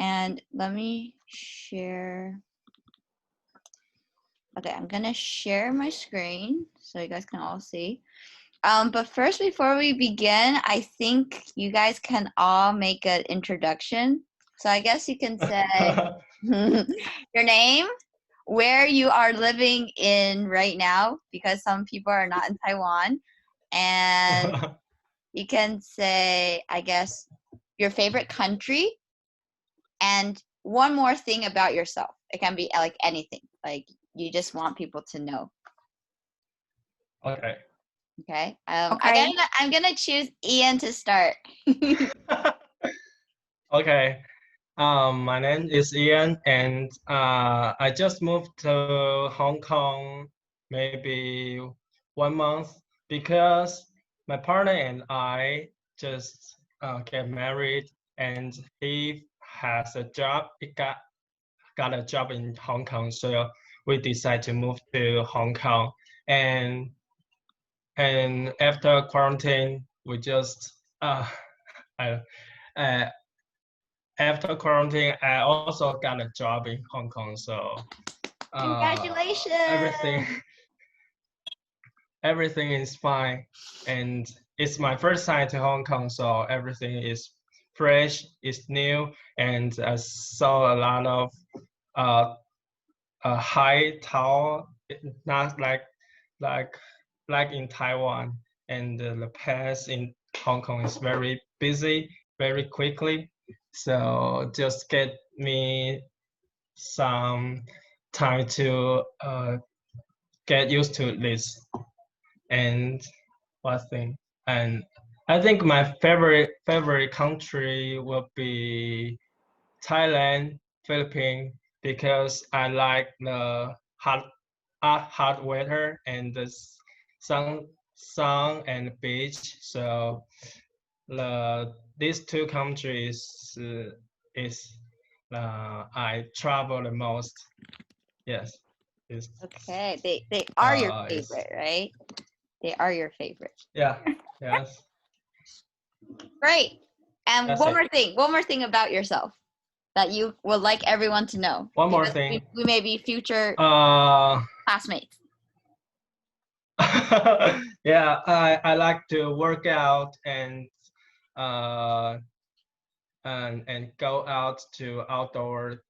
And let me share. Okay, I'm gonna share my screen so you guys can all see. But first, before we begin, I think you guys can all make an introduction. So I guess you can say your name, where you are living in right now, because some people are not in Taiwan. And you can say, I guess, your favorite country and one more thing about yourself. It can be like anything, like you just want people to know. Okay. Okay. Okay. I'm gonna choose Ian to start. Okay. My name is Ian, and I just moved to Hong Kong maybe 1 month because my partner and I just get married, and he has a job. He got a job in Hong Kong, so we decided to move to Hong Kong, and after quarantine, we just I, after quarantine, I also got a job in Hong Kong. So Congratulations! Everything is fine, and it's my first time to Hong Kong, so everything is fresh, it's new, and I saw a lot of high tower, not like in Taiwan, and the path in Hong Kong is very busy, very quickly. So just get me some time to get used to this. And what thing? And I think my favorite country will be Thailand, Philippines, because I like the hot weather and the sun and beach. So these two countries is I travel the most. Yes. Okay, they are your favorite, right? They are your favorite. Yeah. Yes. Great. And That's one more thing about yourself that you would like everyone to know. One more thing. We may be future classmates. Yeah, I like to work out and go out to outdoor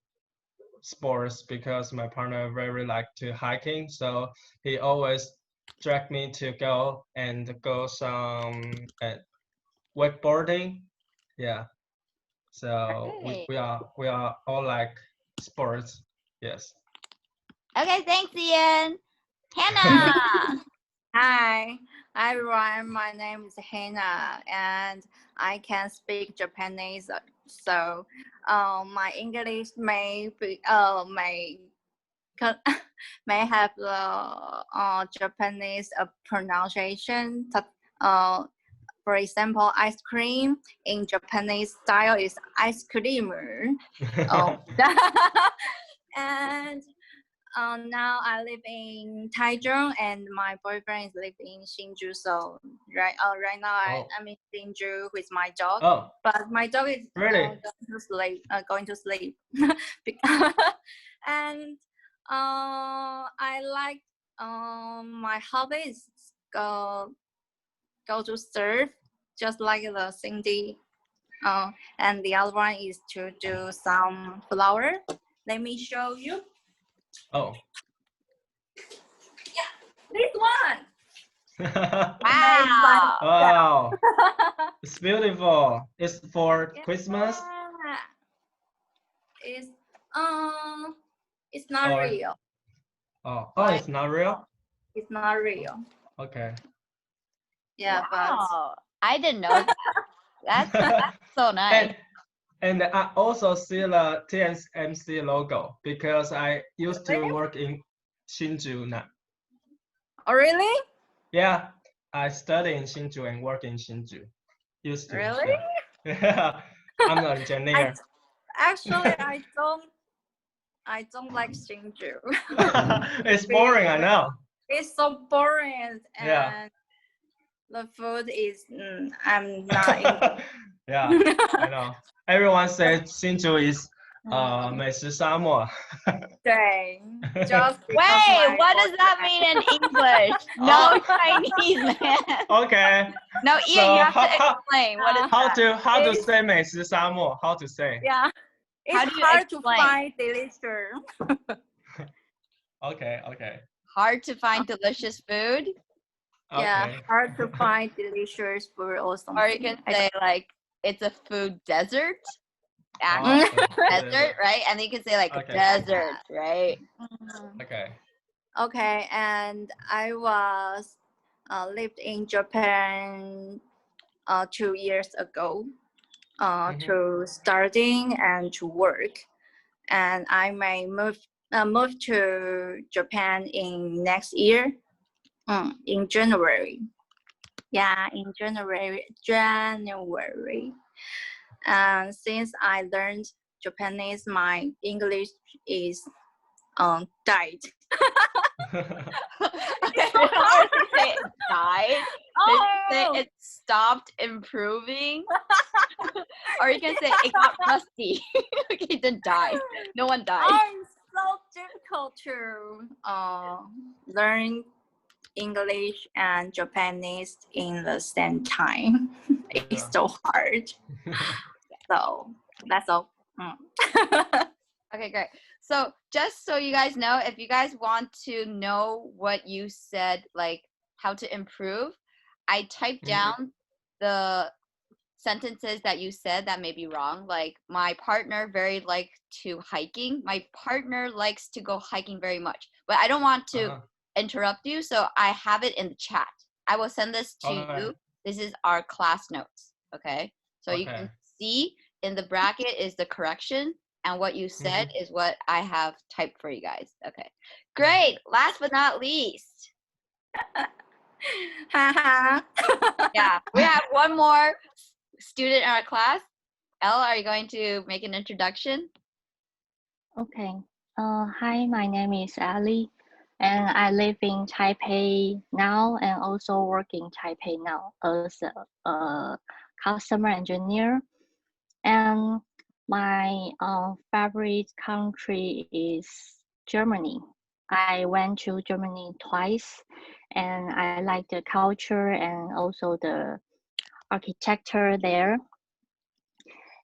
sports because my partner very like to hiking, so he always drag me to go some wakeboarding. Yeah, so we are all like sports. Yes. Okay, thanks, Ian. Hannah. Hi everyone, my name is Hannah and I can speak Japanese, so my English may be, may have the Japanese pronunciation. For example, ice cream in Japanese style is ice cream. And now I live in Taichung and my boyfriend is living in Hsinchu. So right now I'm in Hsinchu with my dog. Oh. But my dog is really going to sleep. And I like my hobby is go to surf, just like the Cindy. And the other one is to do some flower. Let me show you. Oh. Yeah, this one. Wow. Wow. It's beautiful. It's for Christmas. It's not real. Oh, it's not real? It's not real. Okay. Yeah, wow. I didn't know that. That's so nice. And I also see the TSMC logo because I used to work in Hsinchu now. Oh, really? Yeah, I study in Hsinchu and work in Hsinchu. Used to. Really? Yeah. I'm an engineer. Actually, I don't like Hsinchu. It's boring, I know. It's so boring, and yeah. The food is I'm not. Yeah, I know. Everyone says Hsinchu is 美食沙漠。对，just Wait, because my what does that boyfriend- mean in English? No Chinese, man. Okay. No, Ian, So you have to how explain. What is how that? to It's- say 美食沙漠? How to say? Yeah, How it's do you hard to explain? find delicious. Okay. Hard to find delicious food? Yeah, Okay. hard to find delicious food or something. Or you can say like it's a food desert. Oh, Desert, right? And then you can say like Okay. desert, right? Okay. Okay, and I was lived in Japan 2 years ago to studying and to work, and I may move to Japan in next year, in January. Yeah, in January. And since I learned Japanese, my English is died. Okay, they don't really say it died. They just say it stopped improving. Or you can say it got rusty. Okay, it didn't die. No one died. It's so difficult to learn English and Japanese in the same time. It's so hard. So that's all. Okay, great. So just so you guys know, if you guys want to know what you said, like how to improve, I typed down the sentences that you said that may be wrong. Like my partner very like to hiking. My partner likes to go hiking very much. But I don't want to interrupt you, so I have it in the chat. I will send this to you. This is our class notes, okay? So you can see in the bracket is the correction, and what you said is what I have typed for you guys. Okay, great. Last but not least, yeah, we have one more student in our class. Elle, are you going to make an introduction? Okay. Hi, my name is Ali, and I live in Taipei now and also work in Taipei now as a customer engineer. And my favorite country is Germany. I went to Germany twice, and I like the culture and also the architecture there.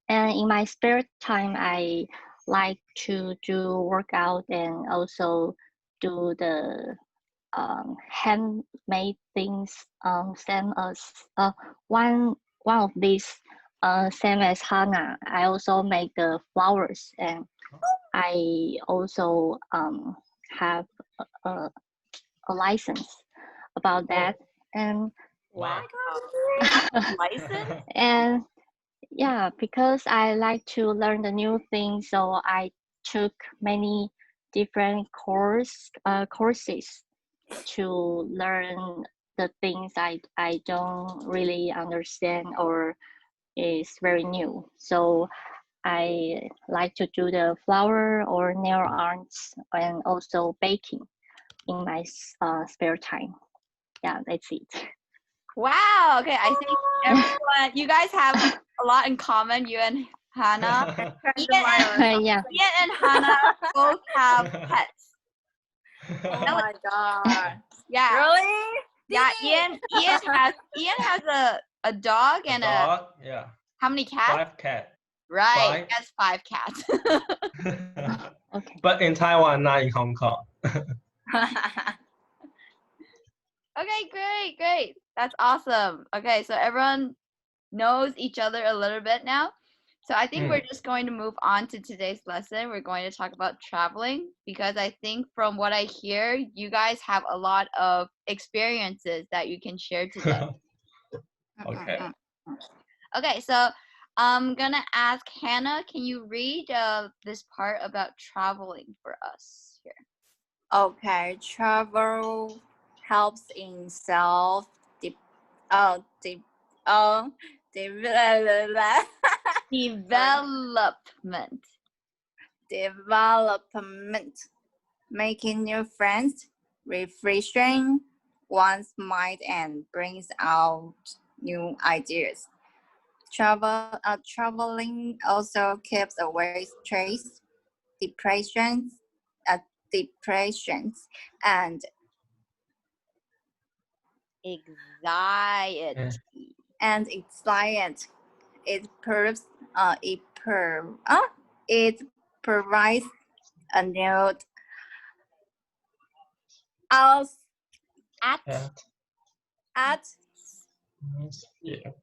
And in my spare time, I like to do workout and also do the handmade things. Same as one of these, same as Hannah. I also make the flowers, and I also have a license about that. And Wow. License? And yeah, because I like to learn the new things, so I took many different courses to learn the things I don't really understand or is very new. So I like to do the flower or nail arts and also baking in my spare time. Yeah, that's it. Wow. Okay, I think everyone, you guys have a lot in common. You and Hannah. Ian Yeah. and Hannah both have pets. Oh my god. Yeah. Really? Yeah. Ian has a dog and dog, yeah. How many cats? 5 cats. Right. 5. He has 5 cats. Okay. But in Taiwan, not in Hong Kong. Okay, great. That's awesome. Okay, so everyone knows each other a little bit now. So I think we're just going to move on to today's lesson. We're going to talk about traveling because I think from what I hear, you guys have a lot of experiences that you can share today. Okay. Okay, so I'm gonna ask Hannah, can you read this part about traveling for us here? Okay, travel helps in development, making new friends, refreshing one's mind, and brings out new ideas. Traveling also keeps away stress, depressions, and Anxiety. anxiety. It provides a new aus at Yeah. atmosphere,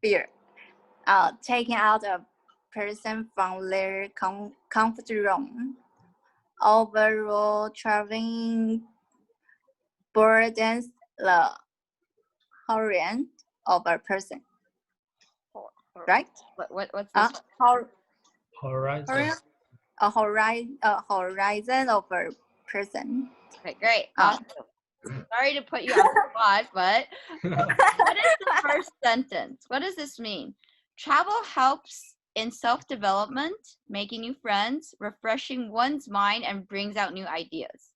Fear. taking out a person from their comfort zone. Overall, traveling burdens the horizon of a person, right? What's this? Horizon. Horizon of a person. Okay, great. Awesome. Sorry to put you on the spot, but what is the first sentence? What does this mean? Travel helps in self-development, making new friends, refreshing one's mind, and brings out new ideas.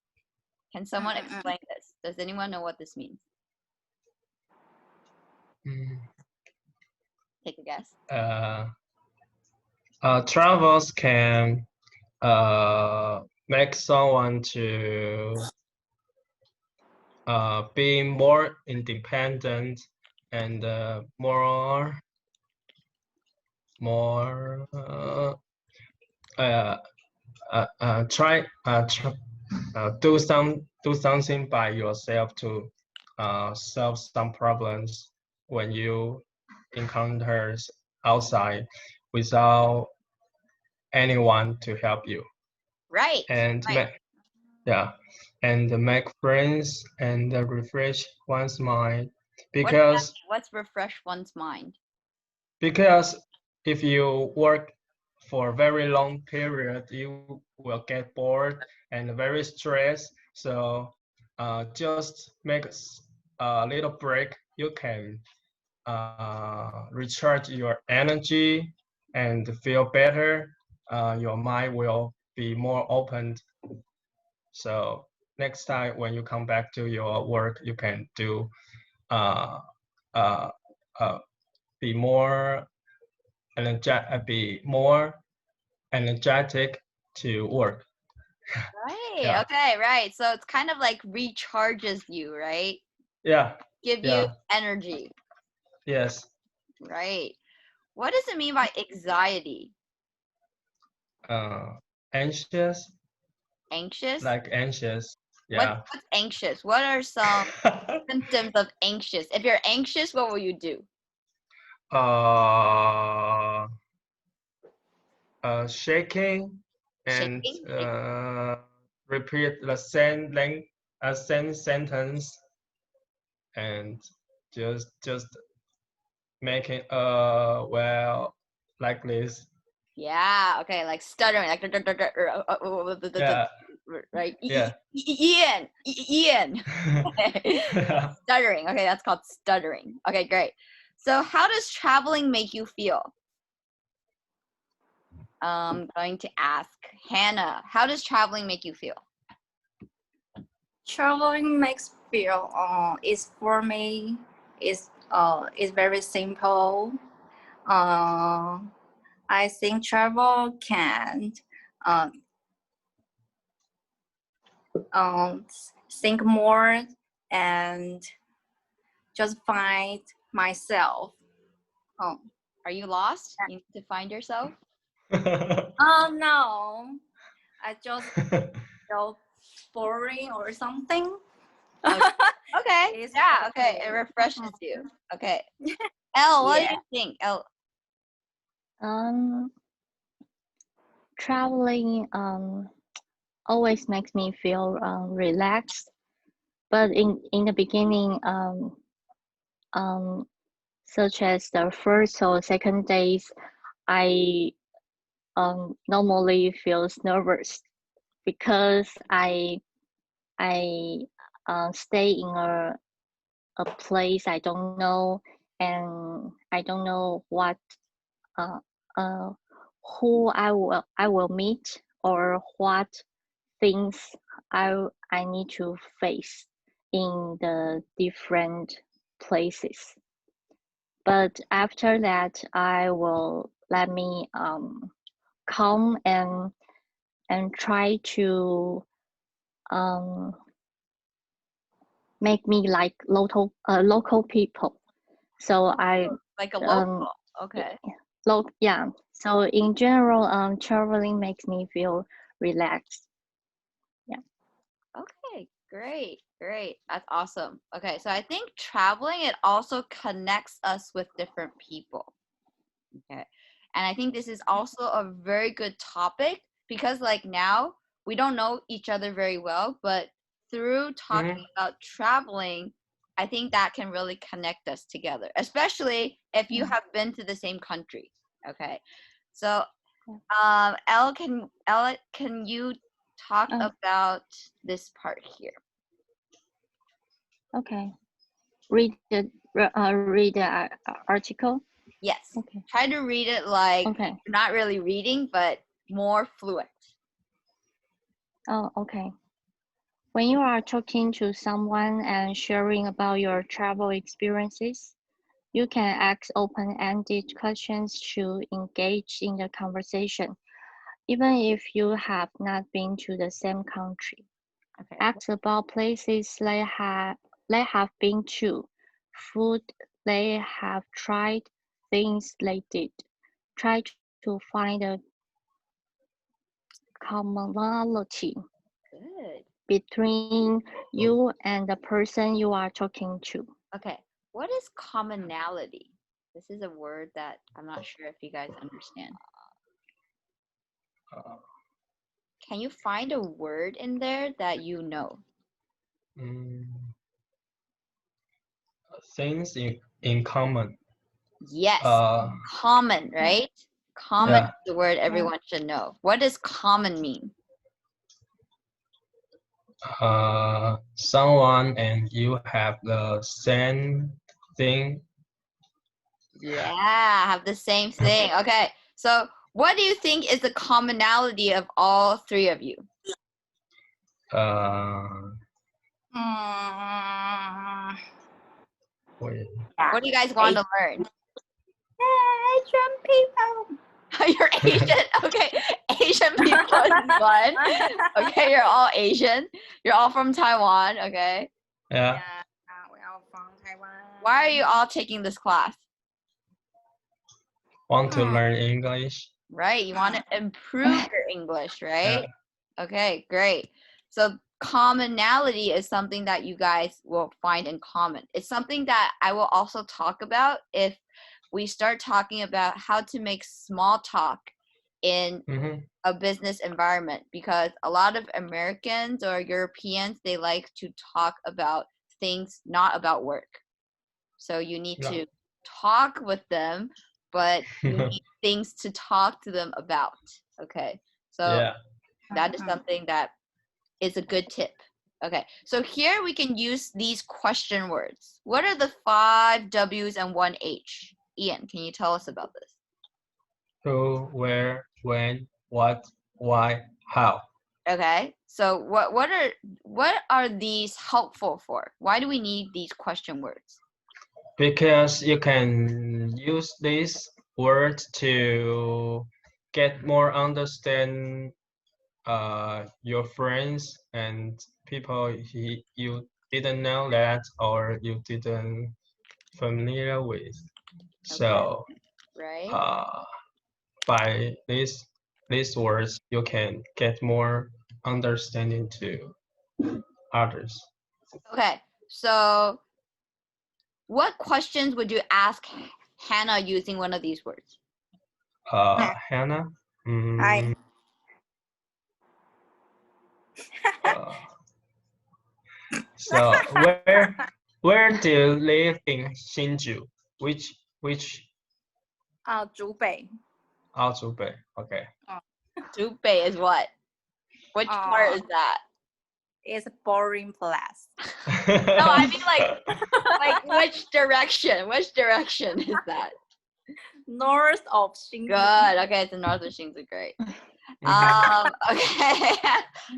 Can someone explain this? Does anyone know what this means? Take a guess. Travels can make someone to be more independent and do something by yourself to solve some problems when you encounter outside without anyone to help you. Right. And make friends and refresh one's mind because what's refresh one's mind? Because if you work for a very long period, you will get bored and very stressed. So just make a little break. You can recharge your energy and feel better. Your mind will be more open. So next time when you come back to your work, you can do be more energetic to work. Right. Yeah. Okay. Right. So it's kind of like recharges you, right? Yeah. Give you energy. Yes. Right. What does it mean by anxiety? Anxious. Anxious? Like anxious. Yeah. What's anxious? What are some symptoms of anxious? If you're anxious, what will you do? Shaking and repeat the same sentence and just make it like this. Yeah. Okay. Like stuttering. Like Yeah. right. Yeah. Ian. Stuttering. Okay, that's called stuttering. Okay, great. So how does traveling make you feel? I'm going to ask Hannah, how does traveling make you feel? Traveling makes feel is for me is very simple. I think travel can think more and just find myself. Are you lost? You need to find yourself? Oh no, I just feel boring or something. Okay. Yeah. Okay. It refreshes you. Okay. Elle, what do you think? Elle. Traveling always makes me feel relaxed, but in the beginning, such as the first or second days, I normally feels nervous because I stay in a place I don't know, and I don't know what who I will meet or what things I need to face in the different places. But after that, I will let me come and try to make me like local people. So I like a local. Okay. Yeah. So in general, traveling makes me feel relaxed. Yeah. Okay, great. That's awesome. Okay, so I think traveling, it also connects us with different people. Okay. And I think this is also a very good topic because like now we don't know each other very well, but through talking about traveling, I think that can really connect us together, especially if you have been to the same country. Okay. So Elle, can you talk about this part here? Okay. Read the article. Yes. Okay. Try to read it like not really reading, but more fluent. Oh, okay. When you are talking to someone and sharing about your travel experiences, you can ask open-ended questions to engage in the conversation, even if you have not been to the same country. Okay. Ask about places they have been to, food they have tried, things they did. Try to find a commonality between you and the person you are talking to. Okay, what is commonality? This is a word that I'm not sure if you guys understand. Can you find a word in there that you know? Things in common. Yes, common, right? Common is the word everyone should know. What does common mean? Someone and you have the same thing. Yeah, have the same thing. Okay, so what do you think is the commonality of all three of you? What do you guys want to learn? Asian people. You're Asian? Okay, Asian people is one. Okay, you're all Asian. You're all from Taiwan, okay? Yeah. We're all from Taiwan. Why are you all taking this class? Want to learn English? Right, you want to improve your English, right? Yeah. Okay, great. So commonality is something that you guys will find in common. It's something that I will also talk about if we start talking about how to make small talk in a business environment, because a lot of Americans or Europeans, they like to talk about things not about work. So you need to talk with them, but you need things to talk to them about. Okay, so that is something that is a good tip. Okay, so here we can use these question words. What are the 5 W's and 1 H? Ian, can you tell us about this? Who, where, when, what, why, how. Okay, so what are these helpful for? Why do we need these question words? Because you can use these words to get more understand your friends and people you didn't know that or you didn't familiar with. So by these words you can get more understanding to others. Okay, so what questions would you ask Hannah using one of these words? Hannah? Hi. So where do you live in Hsinchu? Which 竹北. Zhubei. Okay. Zhubei is what? Which part is that? It's a boring place. No, I mean like which direction? Which direction is that? North of Hsinchu. Good. Okay, it's the north of Hsinchu. Great. Okay.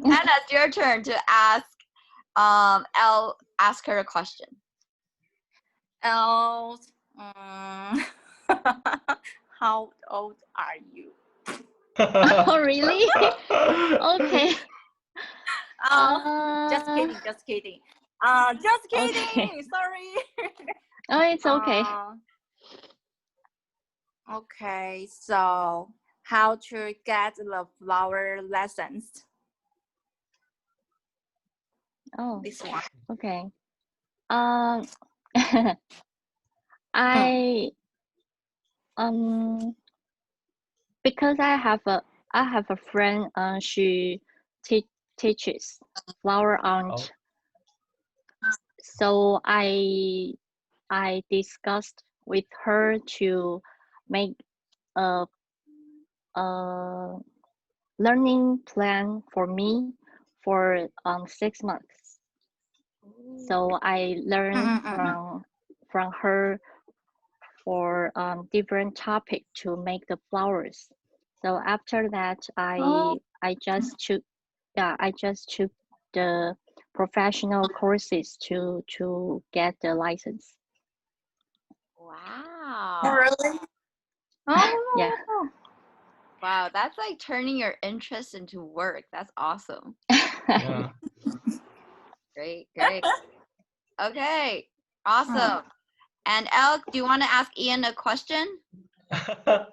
Hannah, it's your turn to ask. Elle, ask her a question. Elle, how old are you? Oh, really? Okay. Just kidding. Just kidding. Okay. Sorry. Oh, it's okay. Okay. So, how to get the flower lessons? Oh, This one. okay. I because I have a friend. She teaches flower art. Oh. So I discussed with her to make a learning plan for me for 6 months. So I learned from her for different topic to make the flowers. So after that, I just took the professional courses to get the license. Wow. Really? Oh, Yeah. Wow, that's like turning your interest into work. That's awesome. Yeah. Great. Okay, awesome. And Elle, do you want to ask Ian a question?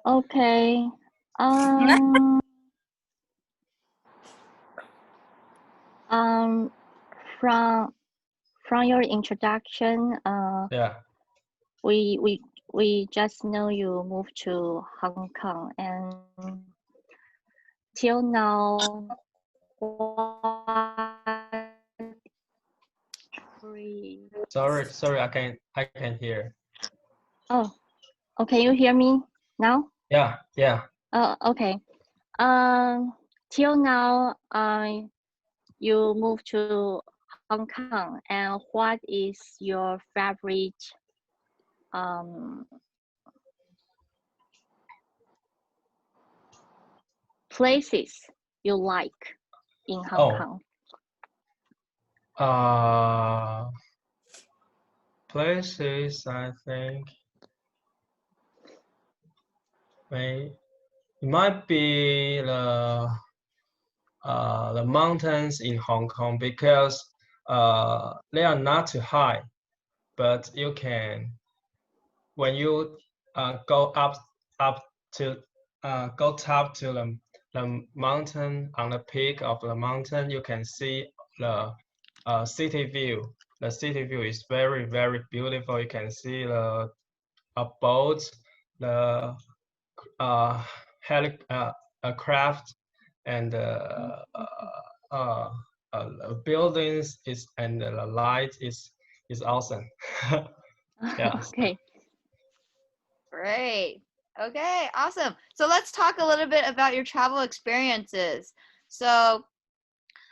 Okay. From your introduction, Yeah. we just know you moved to Hong Kong, and till now, Sorry, I can hear. Oh, can you hear me now? Yeah. Oh, okay. Till now, you moved to Hong Kong, and what is your favorite places you like in Hong Kong? Places I think it might be the mountains in Hong Kong because they are not too high, but you can when you go up to go top to the mountain on the peak of the mountain, you can see the city view. The city view is very beautiful. You can see the boat, the craft, and buildings is and the light is awesome. Yeah. Okay. Great. Okay, awesome. So let's talk a little bit about your travel experiences. So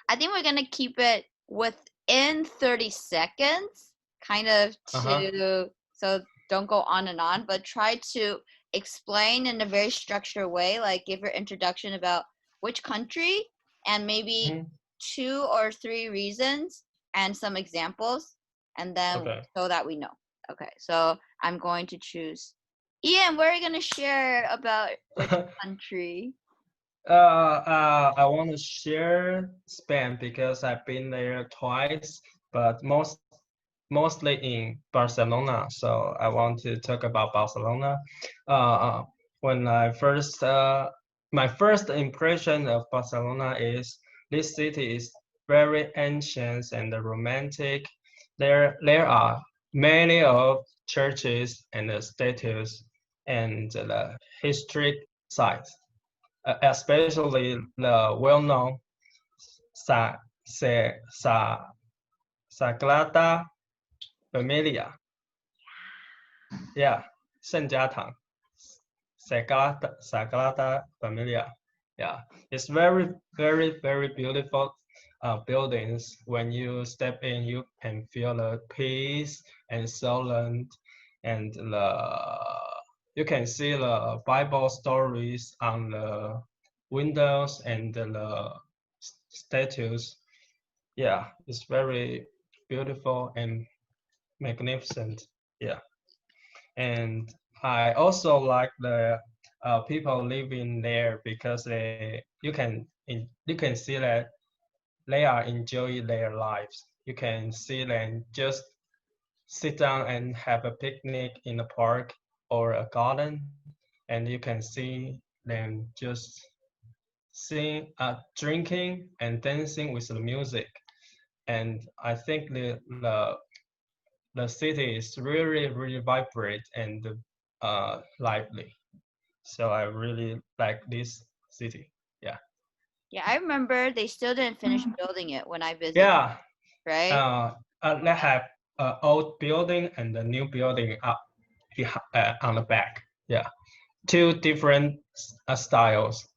I think we're gonna keep it within 30 seconds, kind of so don't go on and on, but try to explain in a very structured way, like give your introduction about which country and maybe 2 or 3 reasons and some examples, and then so that we know. Okay, so I'm going to choose Ian. What are you going to share about which country? I want to share Spain because I've been there twice, but mostly in Barcelona. So I want to talk about Barcelona. When I first, my first impression of Barcelona is this city is very ancient and romantic. There are many of churches and statues and the historic sites, especially the well-known Sagrada Familia. Yeah, 圣家堂 Sagrada Familia. Yeah, it's very beautiful buildings. When you step in, you can feel the peace and silence, and you can see the Bible stories on windows and the statues. Yeah, it's very beautiful and magnificent. Yeah, and I also like the people living there because you can see that they are enjoying their lives. You can see them just sit down and have a picnic in a park or a garden, and you can see them just drinking and dancing with the music. And I think the city is really vibrant and lively. So I really like this city. Yeah. Yeah, I remember they still didn't finish building it when I visited, Yeah. right? They have an old building and a new building up on the back. Yeah. Two different styles.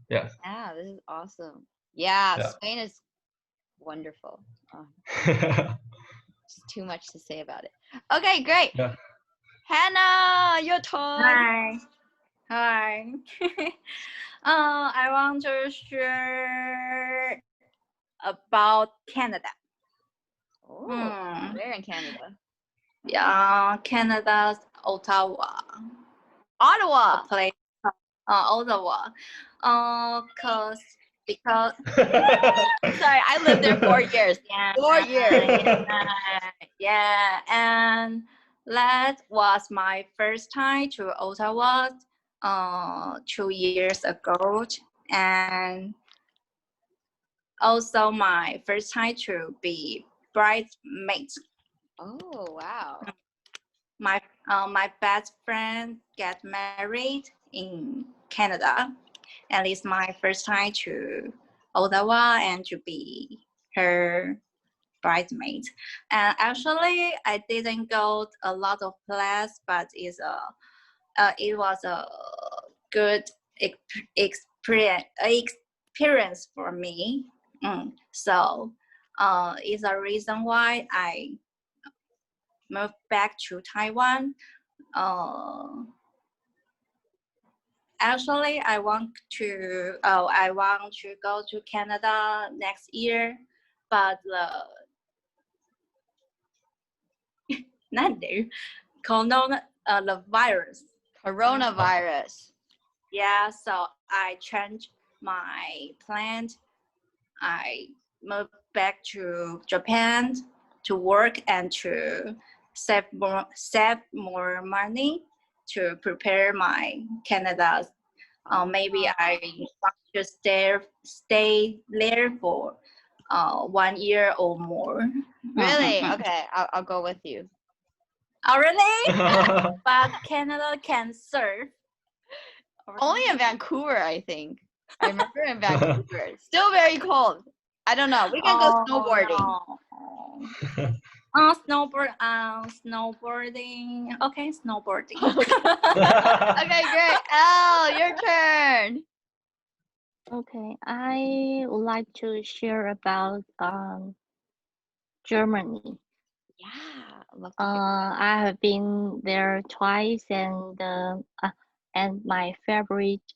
Yeah. Yeah, this is awesome. Yeah, Yeah. Spain is wonderful. Oh, it's too much to say about it. Okay, great. Yeah. Hannah, your turn. Hi. I want to share about Canada. Oh, Hmm. where in Canada? Yeah, Canada's Ottawa. Ottawa. Place. Ottawa. Because Sorry, I lived there 4 years. yeah, 4 years. yeah, and that was my first time to Ottawa 2 years ago, and also my first time to be bridesmaid. Oh, wow. My best friend get married in Canada, and it's my first time to Ottawa and to be her bridesmaid. And actually, I didn't go a lot of places, but it was a good experience for me. So it's a reason why I moved back to Taiwan. Actually, I want to go to Canada next year, but the virus. Coronavirus. Yeah, so I changed my plan. I moved back to Japan to work and to save more money to prepare my Canada. Maybe I want to stay there for 1 year or more. Really? Okay, I'll go with you. Oh, really? But Canada can surf. Only in Vancouver, I think. I remember in Vancouver. Still very cold. I don't know. We can go snowboarding. No. Snowboarding. Okay, snowboarding. Okay, great. Elle, your turn. Okay, I would like to share about Germany. Yeah, I love to hear. I have been there twice, and my favorite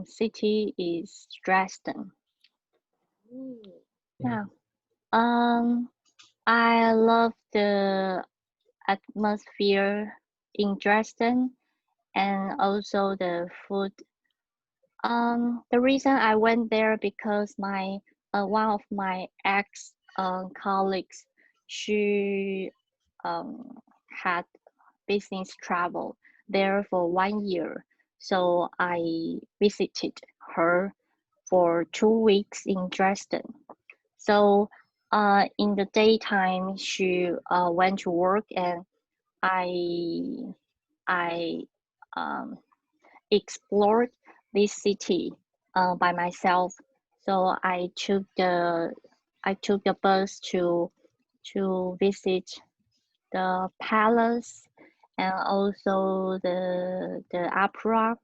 city is Dresden. Ooh. Yeah. I love the atmosphere in Dresden and also the food. The reason I went there because my one of my ex colleagues, she had business travel there for 1 year, so I visited her for 2 weeks in Dresden. So in the daytime, she went to work, and I explored this city by myself. So I took the bus to visit the palace and also the opera.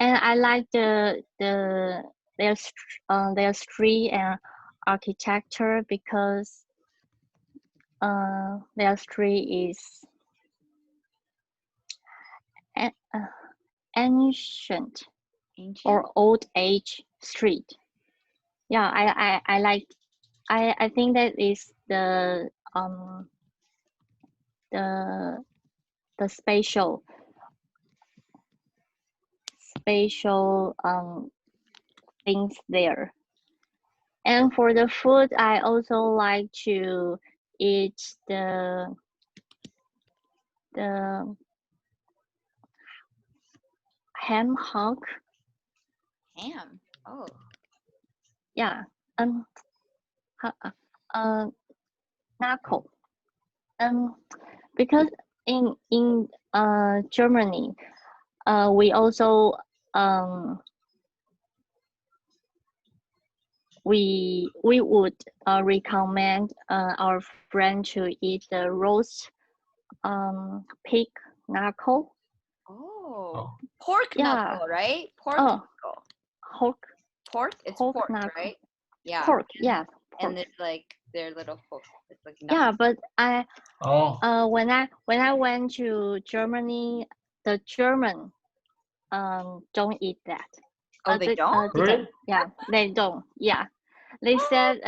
And I like their street and architecture because their street is ancient. Ancient? or old age street. Yeah, I like. I think that is the spatial things there. And for the food, I also like to eat the ham hock. Ham. Oh. Yeah. Knuckle. Because in Germany, we also we would recommend our friend to eat the roast pig knuckle. Oh. Pork Yeah. knuckle, right? Pork Oh. knuckle. Pork. It's pork pork, knuckle. right? Yeah. Pork. Yeah. And it's like their little pork. It's like Yeah, but when I went to Germany, the German don't eat that. Oh, they don't? Really? Yeah, they don't. Yeah, they said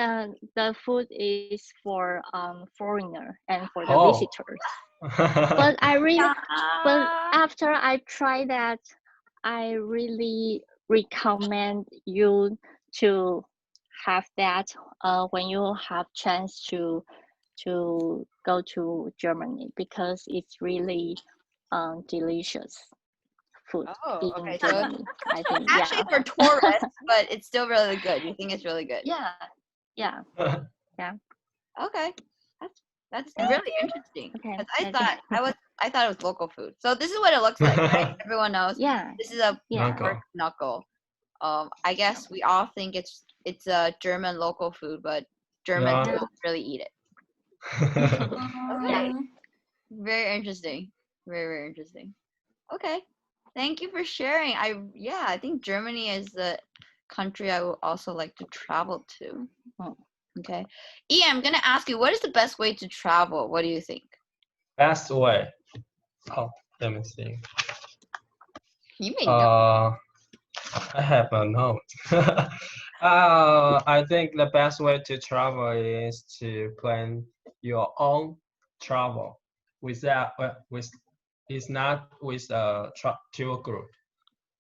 the food is for foreigner and for the visitors. But but after I tried that, I really recommend you to have that when you have chance to go to Germany, because it's really delicious food Oh, in okay. So Germany. I think actually for tourists, but it's still really good. You think it's really good? yeah. Okay. That's really interesting. Okay. 'Cause I thought it was local food. So this is what it looks like, right? Everyone knows. Yeah. This is a Yeah. pork knuckle. I guess we all think it's a German local food, but Germans Yeah. don't really eat it. Okay. Very interesting. Very, very interesting. Okay. Thank you for sharing. I think Germany is the country I would also like to travel to. Okay. Ian, I'm gonna ask you, what is the best way to travel? What do you think? Best way. Oh, let me see. You may know. I have a note. I think the best way to travel is to plan your own travel without it's not with a tour group.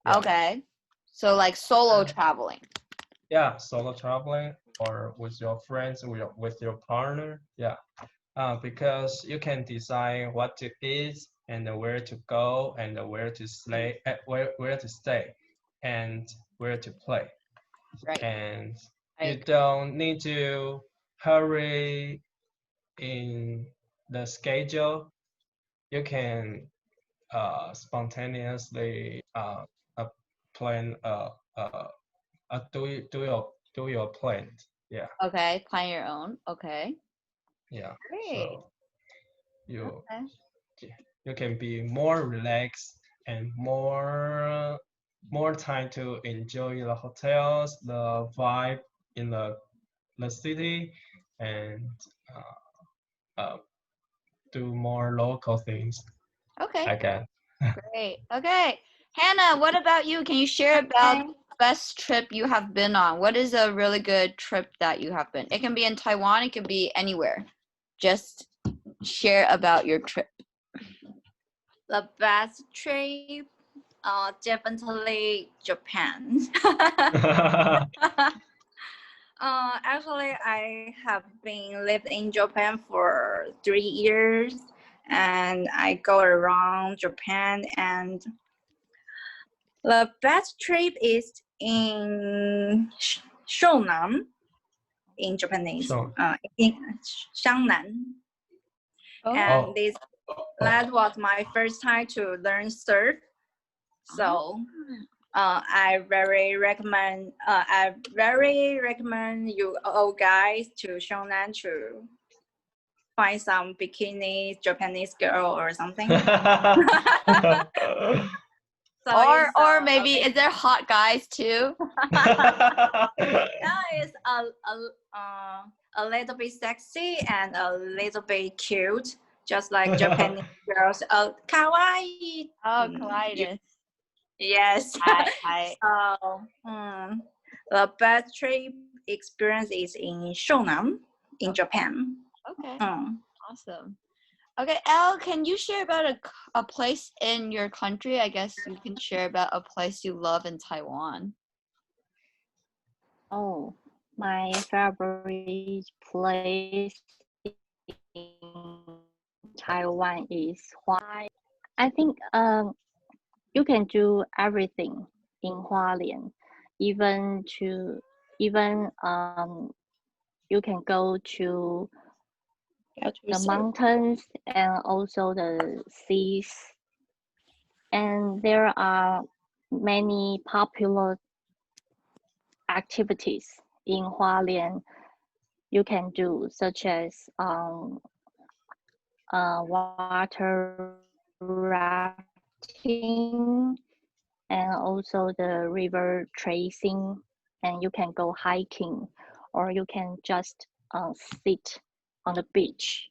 Yeah. Okay. So like solo traveling. Yeah, solo traveling or with your friends, with your partner. Yeah. Because you can decide what to eat and where to go and where to stay, where to stay, and where to play. Right. And you don't need to hurry in the schedule. You can spontaneously plan do your plan. Yeah. Okay. Plan your own. Okay. Yeah. Great. So you can be more relaxed and more time to enjoy the hotels, the vibe in the city, and do more local things. Okay. I guess. Great. Okay. Hannah, what about you? Can you share about the best trip you have been on? What is a really good trip that you have been? It can be in Taiwan, it can be anywhere. Just share about your trip. The best trip, definitely Japan. Actually, I have been lived in Japan for 3 years, and I go around Japan, and the best trip is in Shonan, in Japanese, in Xiangnan. And that was my first time to learn surf. So I very recommend you all guys to Shonan to find some bikini Japanese girl or something. So or maybe is there hot guys too? It's a little bit sexy and a little bit cute, just like Japanese girls. Kawaii. Oh, kawaii. Yes. I So, the best trip experience is in Shonan, in Japan. okay. Awesome. Okay, Elle, can you share about a place in your country? I guess you can share about a place you love in Taiwan. Oh, my favorite place in Taiwan is Hua. I think you can do everything in Hualien, even you can go to the mountains and also the seas, and there are many popular activities in Hualien you can do, such as water rafting and also the river tracing, and you can go hiking or you can just sit on the beach